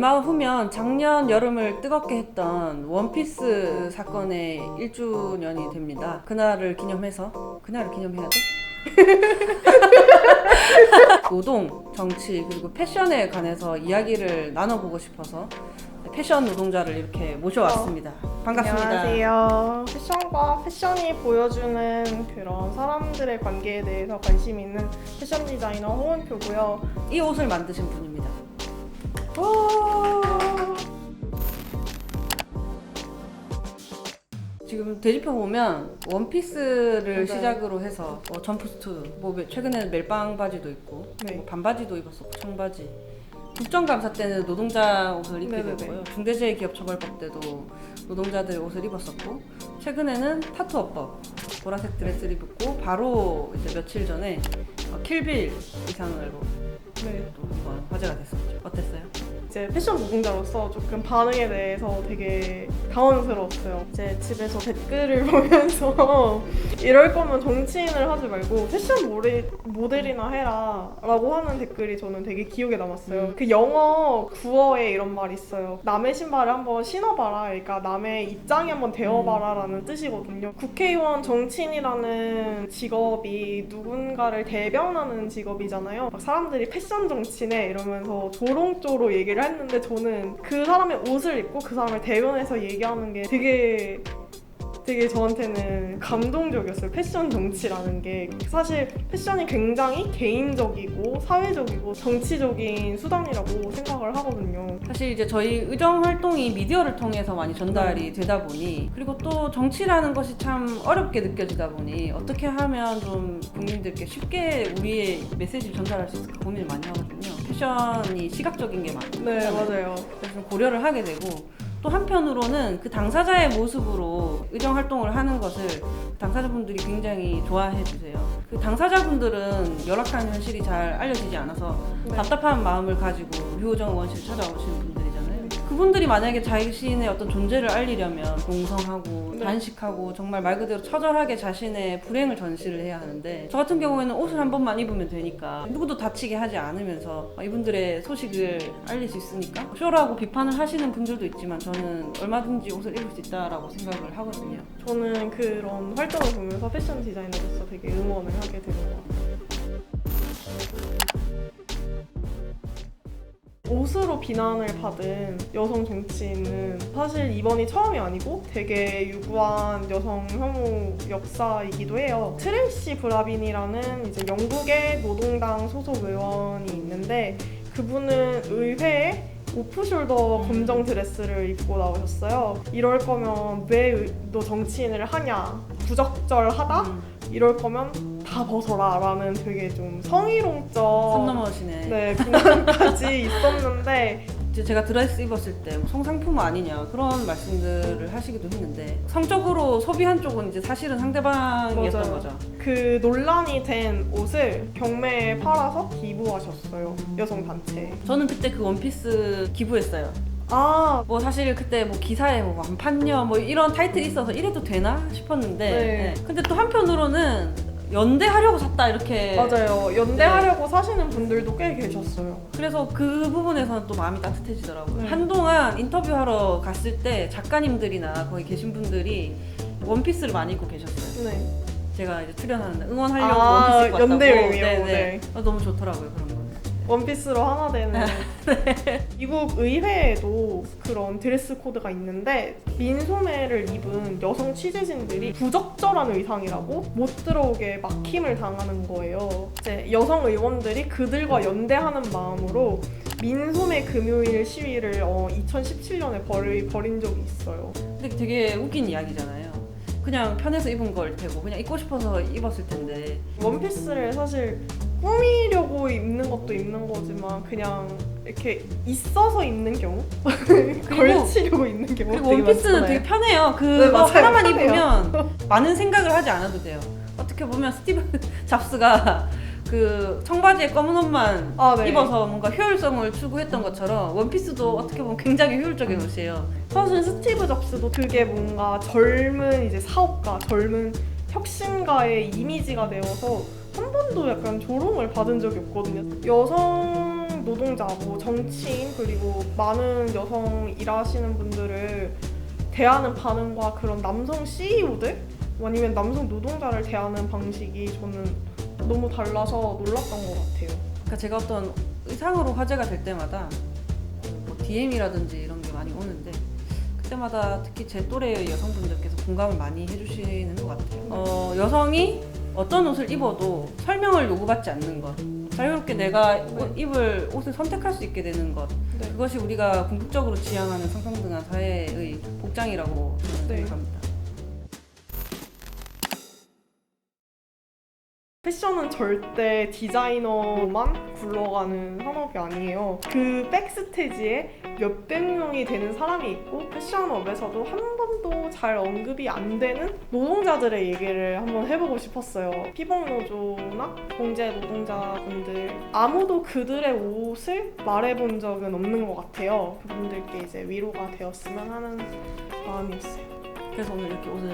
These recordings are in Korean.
얼마 후면 작년 여름을 뜨겁게 했던 원피스 사건의 1주년이 됩니다. 그날을 기념해서 그날을 기념해야 돼? 노동, 정치, 그리고 패션에 관해서 이야기를 나눠보고 싶어서 패션 노동자를 이렇게 모셔왔습니다. 반갑습니다. 안녕하세요. 패션과 패션이 보여주는 그런 사람들의 관계에 대해서 관심 있는 패션 디자이너 홍은표고요. 이 옷을 만드신 분입니다. 지금 대지표 보면 원피스를 시작으로 해서 점프스트, 최근에는 멜빵 바지도 있고 네. 반바지도 입었었고 청바지. 국정감사 때는 노동자 옷을 입게 네네네. 됐고요. 중대재해기업처벌법 때도 노동자들 옷을 입었었고, 최근에는 타투업법 보라색 드레스를 입었고, 바로 이제 며칠 전에 킬빌 의상으로 네. 또 한번 화제가 됐었죠. 어땠어요? 이제 패션 노동자로서 조금 반응에 대해서 되게 당황스러웠어요. 이제 집에서 댓글을 보면서 이럴 거면 정치인을 하지 말고 패션 모델이나 해라 라고 하는 댓글이 저는 되게 기억에 남았어요. 그 영어 구어에 이런 말이 있어요. 남의 신발을 한번 신어봐라. 그러니까 남의 입장이 한번 되어봐라 라는 뜻이거든요. 국회의원, 정치인이라는 직업이 누군가를 대변하는 직업이잖아요. 막 사람들이 패션 정치네 이러면서 조롱조로 얘기를 했는데, 저는 그 사람의 옷을 입고 그 사람을 대변해서 얘기하는 게 되게 저한테는 감동적이었어요. 패션 정치라는 게 사실 패션이 굉장히 개인적이고 사회적이고 정치적인 수단이라고 생각을 하거든요. 사실 이제 저희 의정 활동이 미디어를 통해서 많이 전달이 되다 보니, 그리고 또 정치라는 것이 참 어렵게 느껴지다 보니 어떻게 하면 좀 국민들께 쉽게 우리의 메시지를 전달할 수 있을까 고민을 많이 하거든요. 패션이 시각적인 게 많고, 네, 맞아요. 그래서 좀 고려를 하게 되고, 또 한편으로는 그 당사자의 모습으로 의정 활동을 하는 것을 당사자분들이 굉장히 좋아해 주세요. 그 당사자분들은 열악한 현실이 잘 알려지지 않아서 네. 답답한 마음을 가지고 유호정 의원실 찾아오시는 분들이잖아요. 그분들이 만약에 자신의 어떤 존재를 알리려면 동성하고 네. 단식하고 정말 말 그대로 처절하게 자신의 불행을 전시를 해야 하는데, 저 같은 경우에는 옷을 한 번만 입으면 되니까 누구도 다치게 하지 않으면서 이분들의 소식을 알릴 수 있으니까 쇼라고 비판을 하시는 분들도 있지만, 저는 얼마든지 옷을 입을 수 있다라고 생각을 하거든요. 저는 그런 활동을 보면서 패션 디자이너로서 되게 응원을 하게 되는 것 같아요. 옷으로 비난을 받은 여성 정치인은 사실 이번이 처음이 아니고 되게 유구한 여성 혐오 역사이기도 해요. 트레이시 브라빈이라는 이제 영국의 노동당 소속 의원이 있는데, 그분은 의회에 오프숄더 검정 드레스를 입고 나오셨어요. 이럴 거면 왜 너 정치인을 하냐, 부적절하다? 이럴 거면 다 벗어라 라는 되게 좀 성희롱적 선 넘어시네. 네, 비난까지 있었는데, 이제 제가 드레스 입었을 때 성상품 아니냐 그런 말씀들을 하시기도 했는데, 성적으로 소비한 쪽은 이제 사실은 상대방이었던 맞아요. 거죠. 그 논란이 된 옷을 경매에 팔아서 기부하셨어요. 여성 단체에. 저는 그때 그 원피스 기부했어요. 아, 뭐 사실 그때 뭐 기사에 뭐 완판녀 뭐 이런 타이틀이 있어서 이래도 되나 싶었는데, 네. 근데 또 한편으로는 연대하려고 샀다 이렇게. 맞아요. 연대하려고 사시는 분들도 꽤 계셨어요. 그래서 그 부분에서는 또 마음이 따뜻해지더라고요. 네. 한동안 인터뷰하러 갔을 때 작가님들이나 거기 계신 분들이 원피스를 많이 입고 계셨어요. 네. 제가 이제 출연하는데 응원하려고 아, 원피스 입고 왔다고. 연대 의미로, 네네. 네. 너무 좋더라고요, 그런 거. 원피스로 하나 되는. 미국 의회에도 그런 드레스 코드가 있는데, 민소매를 입은 여성 취재진들이 부적절한 의상이라고 못 들어오게 막힘을 당하는 거예요. 이제 여성 의원들이 그들과 연대하는 마음으로 민소매 금요일 시위를 2017년에 벌인 적이 있어요. 근데 되게 웃긴 이야기잖아요. 그냥 편해서 입은 걸 테고 그냥 입고 싶어서 입었을 텐데. 원피스를 사실 꾸미려고 입는 것도 입는 거지만 그냥 이렇게 있어서 입는 경우? 걸치려고 입는 경우 그리고 되게 원피스는 많잖아요. 되게 편해요. 네, 그거 맞아요. 하나만 편해요. 입으면 많은 생각을 하지 않아도 돼요. 어떻게 보면 스티브 잡스가 그 청바지에 검은 옷만 네. 입어서 뭔가 효율성을 추구했던 것처럼, 원피스도 어떻게 보면 굉장히 효율적인 옷이에요. 사실 스티브 잡스도 그게 뭔가 젊은 이제 사업가, 젊은 혁신가의 이미지가 되어서 한 번도 약간 조롱을 받은 적이 없거든요. 여성 여성 노동자, 뭐 정치인 그리고 많은 여성 일하시는 분들을 대하는 반응과 그런 남성 CEO들 아니면 남성 노동자를 대하는 방식이 저는 너무 달라서 놀랐던 것 같아요. 그러니까 제가 어떤 의상으로 화제가 될 때마다 뭐 DM이라든지 이런 게 많이 오는데 그때마다 특히 제 또래의 여성분들께서 공감을 많이 해주시는 것 같아요. 여성이 어떤 옷을 입어도 설명을 요구받지 않는 것, 자유롭게 내가 입을 옷을 선택할 수 있게 되는 것, 네. 그것이 우리가 궁극적으로 지향하는 성평등한 사회의 복장이라고 저는 네. 생각합니다. 패션은 절대 디자이너만 굴러가는 산업이 아니에요. 그 백스테이지에 몇백 명이 되는 사람이 있고 패션업에서도 한 번도 잘 언급이 안 되는 노동자들의 얘기를 한번 해보고 싶었어요. 피복노조나 공제 노동자분들 아무도 그들의 옷을 말해본 적은 없는 것 같아요. 그분들께 이제 위로가 되었으면 하는 마음이었어요. 그래서 오늘 이렇게 옷을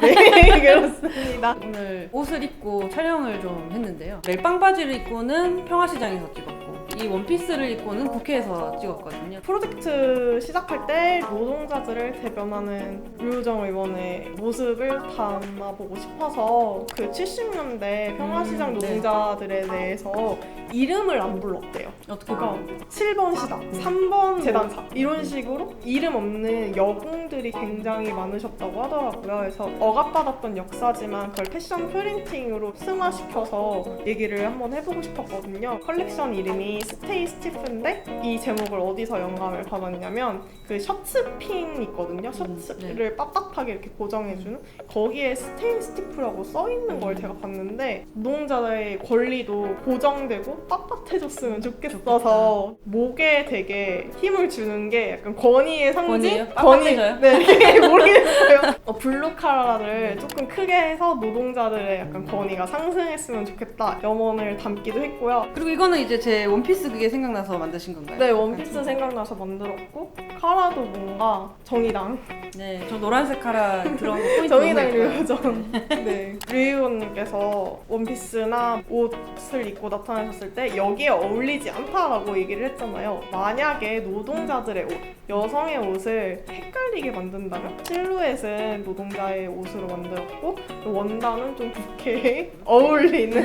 네 그렇습니다. 오늘 옷을 입고 촬영을 좀 했는데요. 멜빵 바지를 입고는 평화시장에서 찍었고 이 원피스를 입고는 국회에서 찍었거든요. 프로젝트 시작할 때 노동자들을 대변하는 류호정 의원의 모습을 담아보고 싶어서 그 70년대 평화시장 네. 노동자들에 대해서 이름을 안 불렀대요. 어떻게 그러니까 봐요? 7번 시당, 3번 재단사 이런 식으로 이름 없는 여공들이 굉장히 많으셨다고 하더라고요. 그래서 억압받았던 역사지만 그걸 패션 프린팅으로 승화시켜서 얘기를 한번 해보고 싶었거든요. 컬렉션 이름이 스테이 스티프인데 이 제목을 어디서 영감을 받았냐면 그 셔츠 핀 있거든요. 셔츠를 빳빳하게 이렇게 고정해주는 거기에 스테이 스티프라고 써있는 걸 제가 봤는데 노동자의 권리도 고정되고 빳빳해졌으면 좋겠어서 목에 되게 힘을 주는 게 약간 권위의 상징? 권위예요? 빳빳해져요? 네, 모르겠어요. 블루 카라를 조금 크게 해서 노동자들의 약간 권위가 상승했으면 좋겠다 염원을 담기도 했고요. 그리고 이거는 이제 제 원피스 그게 생각나서 만드신 건가요? 네, 원피스 생각나서 만들었고 카라도 뭔가 정의당 네, 저 노란색 카라 들어간 거 포인트 정의당 너무 예뻐요. 류호정 네. 류의원님께서 원피스나 옷을 입고 나타나셨을 때 여기에 어울리지 않다라고 얘기를 했잖아요. 만약에 노동자들의 옷, 여성의 옷을 헷갈리게 만든다면 실루엣은 노동자의 옷으로 만들었고 원단은 좀 국회에 어울리는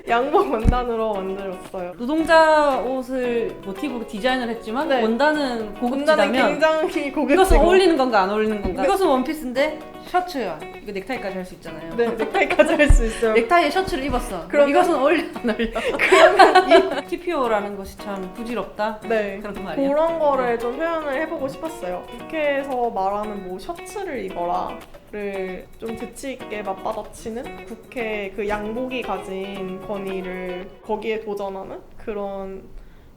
양복 원단으로 만들었어요. 노동자 옷을 모티브로 디자인을 했지만 네. 원단은 원단은 고급지다면 굉장히 이것은 고급지고 어울리는 건가 안 어울리는 건가? 네. 이것은 원피스인데 셔츠야. 이거 넥타이까지 할 수 있잖아요. 네, 넥타이까지 할 수 있어요. 넥타이에 셔츠를 입었어. 그러면- 이것은 어울려 안 어울려? 이 TPO라는 것이 참 부질없다. 네. 그런 말이야. 그런 거를 좀 표현을 해보고 싶었어요. 국회에서 말하는 뭐 셔츠를 입어라를 좀 재치 있게 맞받아치는 국회 그 양복이 가진 권위를 거기에 도전하는 그런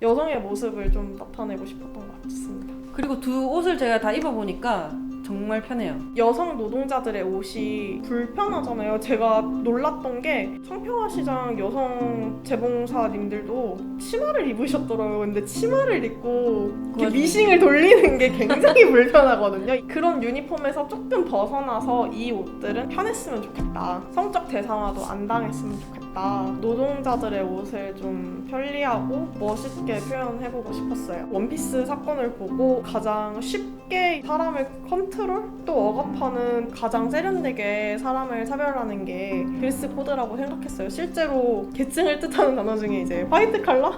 여성의 모습을 좀 나타내고 싶었던 것 같습니다. 그리고 두 옷을 제가 다 입어보니까 정말 편해요. 여성 노동자들의 옷이 불편하잖아요. 제가 놀랐던 게 청평화시장 여성 재봉사님들도 치마를 입으셨더라고요. 근데 치마를 입고 이렇게 미싱을 돌리는 게 굉장히 불편하거든요. 그런 유니폼에서 조금 벗어나서 이 옷들은 편했으면 좋겠다. 성적 대상화도 안 당했으면 좋겠다. 노동자들의 옷을 좀 편리하고 멋있게 표현해보고 싶었어요. 원피스 사건을 보고 가장 쉽게 사람을 컨트롤 또 억압하는 가장 세련되게 사람을 차별하는 게 드레스 코드라고 생각했어요. 실제로 계층을 뜻하는 단어 중에 이제 화이트 컬러,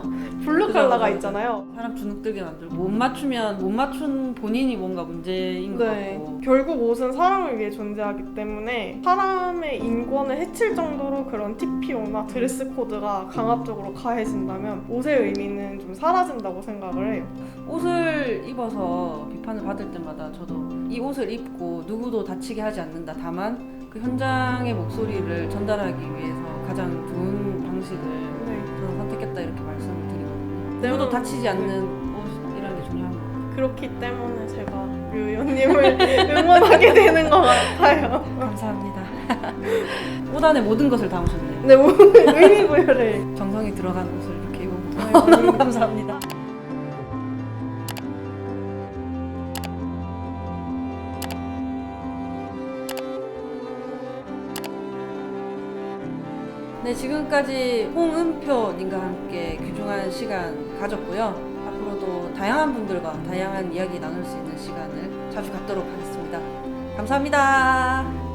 블루 컬러가 있잖아요. 사람 주눅들게 만들고 못 맞추면 못 맞춘 본인이 뭔가 문제인 것 네. 같고. 결국 옷은 사람을 위해 존재하기 때문에 사람의 인권을 해칠 정도로 그런 TPO나 드레스 코드가 강압적으로 가해진다면 옷의 의미는 좀 사라진다고 생각을 해요. 옷을 입어서 비판을 받을 때마다 저도 이 옷을 입고 누구도 다치게 하지 않는다. 다만 그 현장의 목소리를 전달하기 위해서 가장 좋은 방식을 네. 저는 선택했다 이렇게 말씀을 드리거든요. 네. 누구도 다치지 않는 옷이라는 게 중요한 것 같아요. 그렇기 때문에 제가 류 의원님을 응원하게 되는 것 같아요. 감사합니다. 옷 안에 모든 것을 담으셨네요. 네, 의미부여를. 정성이 들어간 옷을 이렇게 입어보고 아유, 너무 감사합니다. 네, 지금까지 홍은표님과 함께 귀중한 시간 가졌고요. 앞으로도 다양한 분들과 다양한 이야기 나눌 수 있는 시간을 자주 갖도록 하겠습니다. 감사합니다.